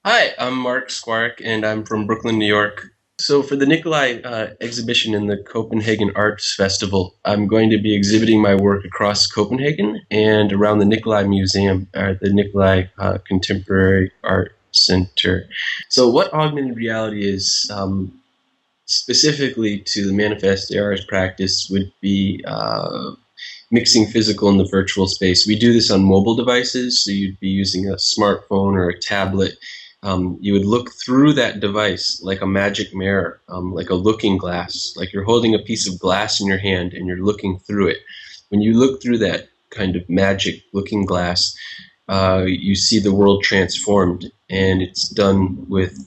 Hi, I'm Mark Skwarek, and I'm from Brooklyn, New York. So for the Nikolaj exhibition in the Copenhagen Art Festival, I'm going to be exhibiting my work across Copenhagen and around the Nikolaj Museum, the Nikolaj Contemporary Art Center. So what augmented reality is, specifically to the Manifest.AR practice, would be mixing physical and the virtual space. We do this on mobile devices, so you'd be using a smartphone or a tablet. You would look through that device like a magic mirror, like a looking glass, like you're holding a piece of glass in your hand and you're looking through it. When you look through that kind of magic looking glass, you see the world transformed, and it's done with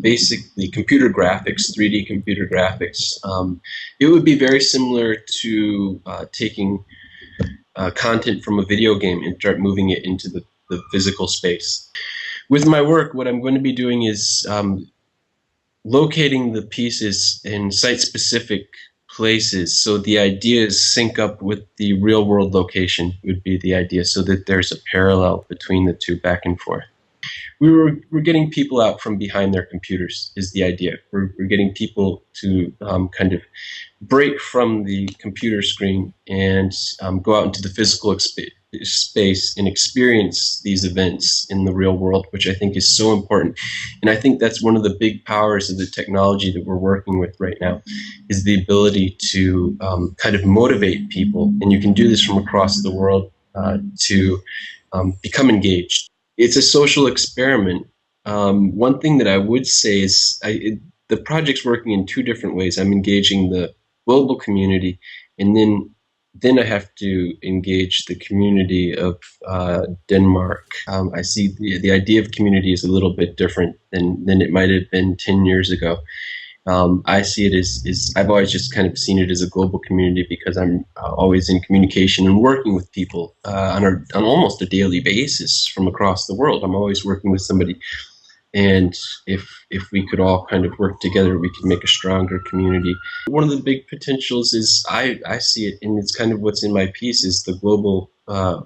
basically computer graphics, 3D computer graphics. It would be very similar to taking content from a video game and start moving it into the physical space. With my work, what I'm going to be doing is locating the pieces in site-specific places, so the ideas sync up with the real-world location would be the idea, so that there's a parallel between the two back and forth. We're getting people out from behind their computers is the idea. We're getting people to kind of break from the computer screen and go out into the physical space and experience these events in the real world, which I think is so important. And I think that's one of the big powers of the technology that we're working with right now, is the ability to kind of motivate people. And you can do this from across the world to become engaged. It's a social experiment. One thing that I would say is the project's working in two different ways. I'm engaging the global community, and then I have to engage the community of Denmark. I see the idea of community is a little bit different than it might have been 10 years ago. I see it as I've always just kind of seen it as a global community because I'm always in communication and working with people on almost a daily basis from across the world. I'm always working with somebody, and if we could all kind of work together, we could make a stronger community. One of the big potentials is I see it, and it's kind of what's in my piece, is the global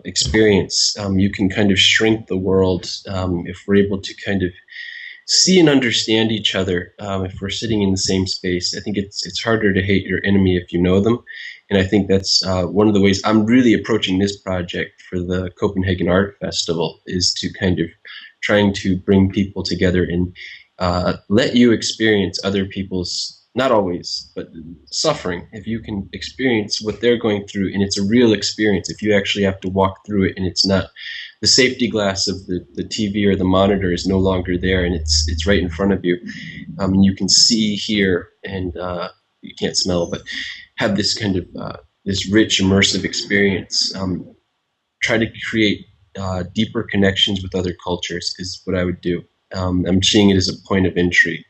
experience. You can kind of shrink the world if we're able to kind of see and understand each other. If we're sitting in the same space, I think it's harder to hate your enemy if you know them. And I think that's one of the ways I'm really approaching this project for the Copenhagen Art Festival, is to kind of trying to bring people together and let you experience other people's, not always, but suffering. If you can experience what they're going through, and it's a real experience, if you actually have to walk through it and it's not the safety glass of the TV or the monitor is no longer there, and it's right in front of you, and you can see, hear, and you can't smell, but have this kind of this rich immersive experience. Try to create deeper connections with other cultures is what I would do. I'm seeing it as a point of entry